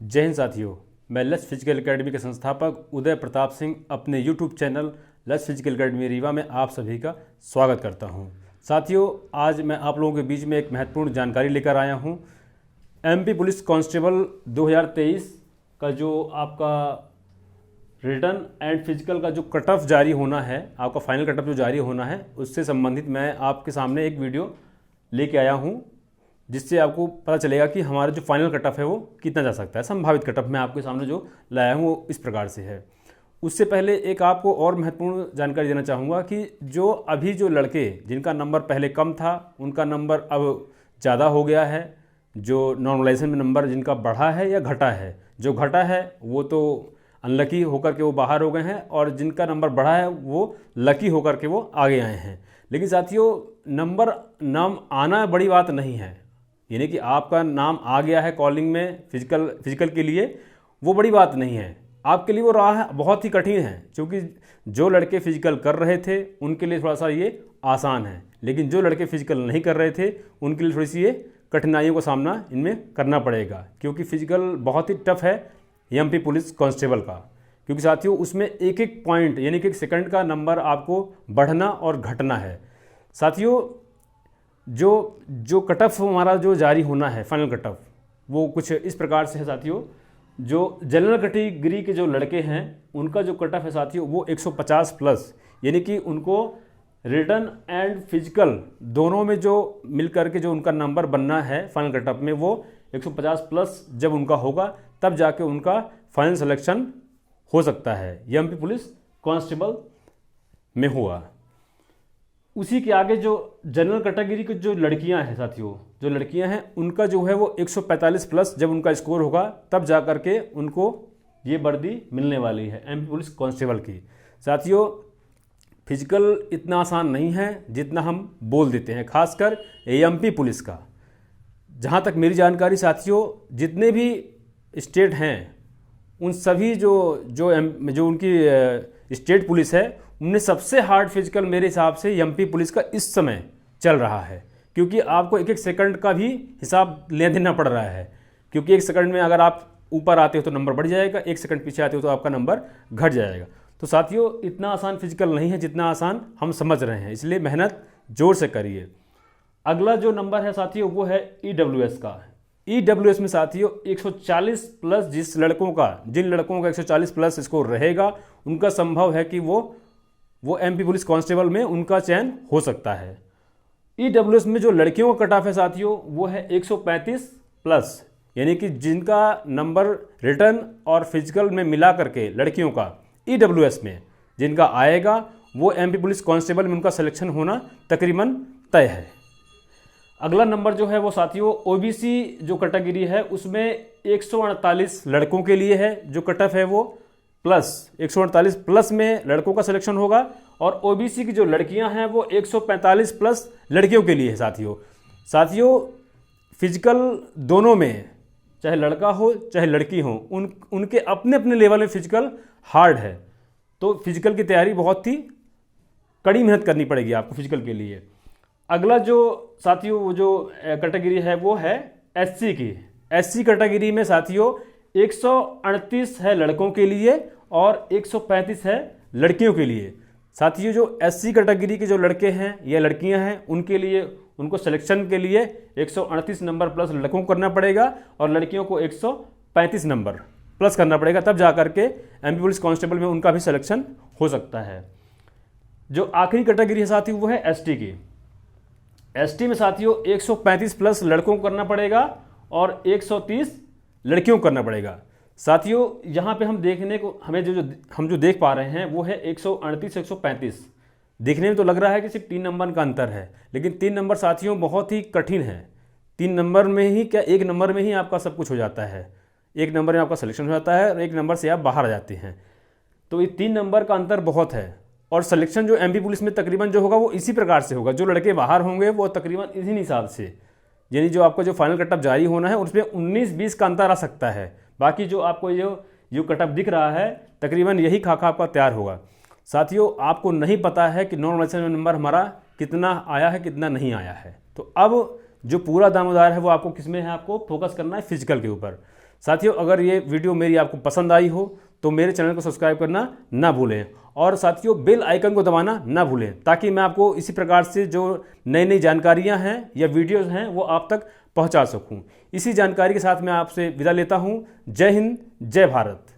जय हिंद साथियों, मैं लक्ष्य फिजिकल एकेडमी के संस्थापक उदय प्रताप सिंह अपने यूट्यूब चैनल लक्ष्य फिजिकल एकेडमी रीवा में आप सभी का स्वागत करता हूं। साथियों, आज मैं आप लोगों के बीच में एक महत्वपूर्ण जानकारी लेकर आया हूं। एमपी पुलिस कांस्टेबल 2023 का जो आपका रिटन एंड फिजिकल का जो कट ऑफ जारी होना है, आपका फाइनल कट ऑफ जो जारी होना है, उससे संबंधित मैं आपके सामने एक वीडियो लेके आया हूं, जिससे आपको पता चलेगा कि हमारा जो फाइनल कट ऑफ है वो कितना जा सकता है। संभावित कट ऑफ मैं आपके सामने जो लाया हूँ वो इस प्रकार से है। उससे पहले एक आपको और महत्वपूर्ण जानकारी देना चाहूँगा कि जो अभी जो लड़के जिनका नंबर पहले कम था उनका नंबर अब ज़्यादा हो गया है। जो नॉर्मलाइजेशन में नंबर जिनका बढ़ा है या घटा है, जो घटा है वो तो अनलकी होकर के वो बाहर हो गए हैं, और जिनका नंबर बढ़ा है वो लकी होकर के वो आगे आए हैं। लेकिन साथियों, नाम आना बड़ी बात नहीं है, यानी कि आपका नाम आ गया है कॉलिंग में फिजिकल के लिए, वो बड़ी बात नहीं है। आपके लिए वो राह बहुत ही कठिन है, क्योंकि जो लड़के फिजिकल कर रहे थे उनके लिए थोड़ा सा ये आसान है, लेकिन जो लड़के फिजिकल नहीं कर रहे थे उनके लिए थोड़ी सी ये कठिनाइयों का सामना इनमें करना पड़ेगा, क्योंकि फिजिकल बहुत ही टफ है एमपी पुलिस कांस्टेबल का। क्योंकि साथियों, उसमें एक एक पॉइंट यानी कि एक सेकंड का नंबर आपको बढ़ना और घटना है। साथियों, जो कट ऑफ हमारा जो जारी होना है फाइनल कट ऑफ, वो कुछ इस प्रकार से है साथियों। जो जनरल कैटेगरी के जो लड़के हैं उनका जो कट ऑफ है साथियों वो 150 प्लस, यानी कि उनको रिटन एंड फिजिकल दोनों में जो मिल करके जो उनका नंबर बनना है फाइनल कट ऑफ में, वो 150 प्लस जब उनका होगा तब जाके उनका फाइनल सिलेक्शन हो सकता है एमपी पुलिस कांस्टेबल में हुआ। उसी के आगे जो जनरल कैटेगरी की जो लड़कियां हैं साथियों, जो लड़कियां हैं उनका जो है वो 145 प्लस जब उनका स्कोर होगा तब जा कर के उनको ये वर्दी मिलने वाली है एमपी पुलिस कांस्टेबल की। साथियों, फिजिकल इतना आसान नहीं है जितना हम बोल देते हैं, खासकर एमपी पुलिस का। जहाँ तक मेरी जानकारी साथियों, जितने भी स्टेट हैं उन सभी जो उनकी स्टेट पुलिस है उनमें सबसे हार्ड फिजिकल मेरे हिसाब से एमपी पुलिस का इस समय चल रहा है, क्योंकि आपको एक एक सेकंड का भी हिसाब ले देना पड़ रहा है। क्योंकि एक सेकंड में अगर आप ऊपर आते हो तो नंबर बढ़ जाएगा, एक सेकंड पीछे आते हो तो आपका नंबर घट जाएगा। तो साथियों, इतना आसान फिजिकल नहीं है जितना आसान हम समझ रहे हैं, इसलिए मेहनत जोर से करिए। अगला जो नंबर है साथियों वो है ईडब्ल्यूएस का। ईडब्ल्यूएस में साथियों 140 प्लस जिन लड़कों का 140 प्लस स्कोर रहेगा उनका संभव है कि वो एमपी पुलिस कांस्टेबल में उनका चयन हो सकता है। ईडब्ल्यूएस में जो लड़कियों का कट ऑफ है साथियों वो है 135 प्लस, यानी कि जिनका नंबर रिटर्न और फिजिकल में मिला करके लड़कियों का ईडब्ल्यूएस में जिनका आएगा वो एमपी पुलिस कांस्टेबल में उनका सिलेक्शन होना तकरीबन तय है। अगला नंबर जो है वो साथियों ओबीसी जो कैटेगरी है उसमें 148 लड़कों के लिए है, जो कट ऑफ है वो प्लस 148 प्लस में लड़कों का सिलेक्शन होगा, और ओबीसी की जो लड़कियां हैं वो 145 प्लस लड़कियों के लिए है। साथियों, फिजिकल दोनों में चाहे लड़का हो चाहे लड़की हो उनके अपने अपने लेवल में फिजिकल हार्ड है। तो फिजिकल की तैयारी बहुत ही कड़ी मेहनत करनी पड़ेगी आपको फिजिकल के लिए। अगला जो साथियों वो जो कैटेगरी है वो है एससी की। एससी कैटेगरी में साथियों 138 है लड़कों के लिए और 135 है लड़कियों के लिए। साथियों, जो एससी कैटेगरी के जो लड़के हैं या लड़कियां हैं उनके लिए उनको सिलेक्शन के लिए 138 नंबर प्लस लड़कों को करना पड़ेगा और लड़कियों को 135 नंबर प्लस करना पड़ेगा, तब जा करके एमपी पुलिस कांस्टेबल में उनका भी सिलेक्शन हो सकता है। जो आखिरी कैटेगरी है साथियों वो है एसटी की। एसटी में साथियों 135 प्लस लड़कों को करना पड़ेगा और 130 लड़कियों को करना पड़ेगा। साथियों, यहाँ पे हम जो देख पा रहे हैं वो है 138 135। देखने में तो लग रहा है कि सिर्फ 3 नंबर का अंतर है, लेकिन 3 नंबर साथियों बहुत ही कठिन है। 3 नंबर में ही क्या, 1 नंबर में ही आपका सब कुछ हो जाता है। 1 नंबर में आपका सिलेक्शन हो जाता है और 1 नंबर से आप बाहर आ जाते हैं। तो ये 3 नंबर का अंतर बहुत है, और सिलेक्शन जो एमपी पुलिस में तकरीबन जो होगा वो इसी प्रकार से होगा। जो लड़के बाहर होंगे वो तकरीबन इसी हिसाब से, यानी जो आपका जो फाइनल कट ऑफ जारी होना है उसमें 19-20 का अंतर आ सकता है। बाकी जो आपको जो कट ऑफ दिख रहा है तकरीबन यही खाका आपका तैयार होगा। साथियों, आपको नहीं पता है कि नॉर्मलाइजेशन में नंबर हमारा कितना आया है कितना नहीं आया है। तो अब जो पूरा दामोदर है वो आपको किस में है, आपको फोकस करना है फिजिकल के ऊपर। साथियों, अगर ये वीडियो मेरी आपको पसंद आई हो तो मेरे चैनल को सब्सक्राइब करना ना भूलें, और साथियों बेल आइकन को दबाना ना भूलें, ताकि मैं आपको इसी प्रकार से जो नई नई जानकारियां हैं या वीडियोस हैं वो आप तक पहुंचा सकूं। इसी जानकारी के साथ मैं आपसे विदा लेता हूं। जय हिंद, जय भारत।